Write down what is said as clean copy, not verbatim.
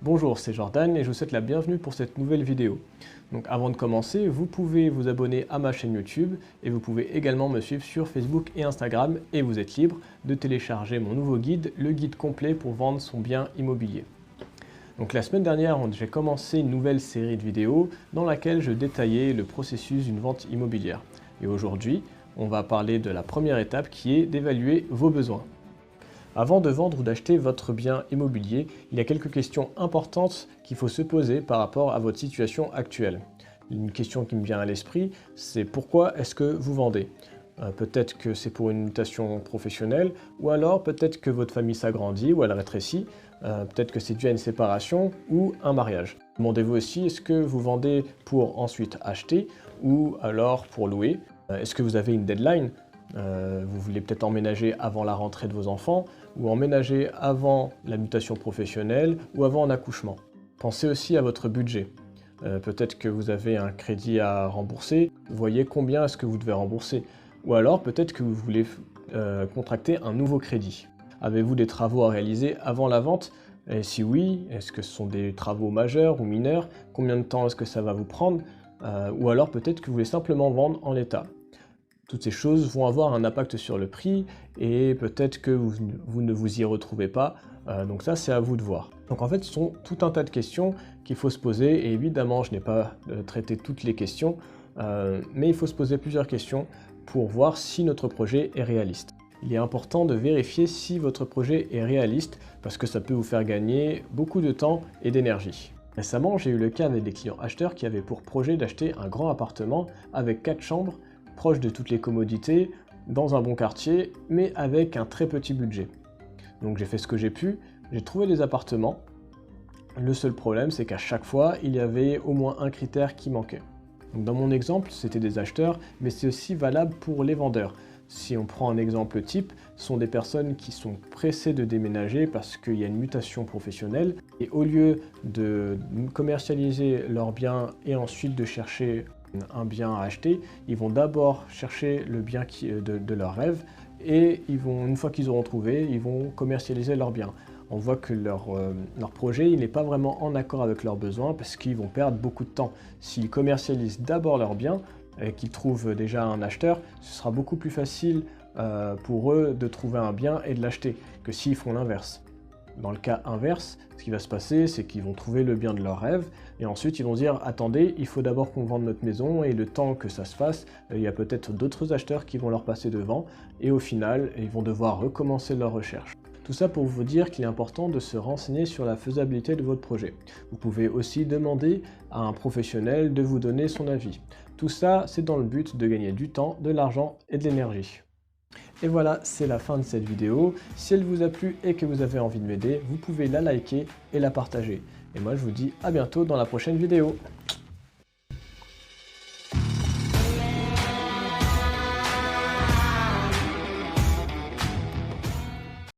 Bonjour, c'est Jordan et je vous souhaite la bienvenue pour cette nouvelle vidéo. Donc avant de commencer, vous pouvez vous abonner à ma chaîne YouTube et vous pouvez également me suivre sur Facebook et Instagram et vous êtes libre de télécharger mon nouveau guide, le guide complet pour vendre son bien immobilier. Donc la semaine dernière, j'ai commencé une nouvelle série de vidéos dans laquelle je détaillais le processus d'une vente immobilière. Et aujourd'hui, on va parler de la première étape qui est d'évaluer vos besoins. Avant de vendre ou d'acheter votre bien immobilier, il y a quelques questions importantes qu'il faut se poser par rapport à votre situation actuelle. Une question qui me vient à l'esprit, c'est pourquoi est-ce que vous vendez ? Peut-être que c'est pour une mutation professionnelle, ou alors peut-être que votre famille s'agrandit ou elle rétrécit, peut-être que c'est dû à une séparation ou un mariage. Demandez-vous aussi, est-ce que vous vendez pour ensuite acheter ou alors pour louer ? Est-ce que vous avez une deadline ? Vous voulez peut-être emménager avant la rentrée de vos enfants ou emménager avant la mutation professionnelle ou avant un accouchement. Pensez aussi à votre budget. Peut-être que vous avez un crédit à rembourser, voyez combien est-ce que vous devez rembourser. Ou alors peut-être que vous voulez contracter un nouveau crédit. Avez-vous des travaux à réaliser avant la vente ? Et si oui, est-ce que ce sont des travaux majeurs ou mineurs ? Combien de temps est-ce que ça va vous prendre ? Ou alors peut-être que vous voulez simplement vendre en l'état. Toutes ces choses vont avoir un impact sur le prix et peut-être que vous ne vous y retrouvez pas, donc ça c'est à vous de voir. Donc en fait ce sont tout un tas de questions qu'il faut se poser et évidemment je n'ai pas traité toutes les questions, mais il faut se poser plusieurs questions pour voir si notre projet est réaliste. Il est important de vérifier si votre projet est réaliste parce que ça peut vous faire gagner beaucoup de temps et d'énergie. Récemment j'ai eu le cas avec des clients acheteurs qui avaient pour projet d'acheter un grand appartement avec 4 chambres, proche de toutes les commodités, dans un bon quartier, mais avec un très petit budget. Donc j'ai fait ce que j'ai pu, j'ai trouvé des appartements. Le seul problème, c'est qu'à chaque fois, il y avait au moins un critère qui manquait. Donc dans mon exemple, c'était des acheteurs, mais c'est aussi valable pour les vendeurs. Si on prend un exemple type, ce sont des personnes qui sont pressées de déménager parce qu'il y a une mutation professionnelle, et au lieu de commercialiser leurs biens et ensuite de chercher un bien à acheter, ils vont d'abord chercher le bien de leur rêve et une fois qu'ils auront trouvé, ils vont commercialiser leur bien. On voit que leur projet il n'est pas vraiment en accord avec leurs besoins parce qu'ils vont perdre beaucoup de temps. S'ils commercialisent d'abord leur bien et qu'ils trouvent déjà un acheteur, ce sera beaucoup plus facile pour eux de trouver un bien et de l'acheter que s'ils font l'inverse. Dans le cas inverse, ce qui va se passer, c'est qu'ils vont trouver le bien de leur rêve et ensuite ils vont dire « Attendez, il faut d'abord qu'on vende notre maison et le temps que ça se fasse, il y a peut-être d'autres acheteurs qui vont leur passer devant et au final, ils vont devoir recommencer leur recherche. » Tout ça pour vous dire qu'il est important de se renseigner sur la faisabilité de votre projet. Vous pouvez aussi demander à un professionnel de vous donner son avis. Tout ça, c'est dans le but de gagner du temps, de l'argent et de l'énergie. Et voilà, c'est la fin de cette vidéo. Si elle vous a plu et que vous avez envie de m'aider, vous pouvez la liker et la partager. Et moi, je vous dis à bientôt dans la prochaine vidéo.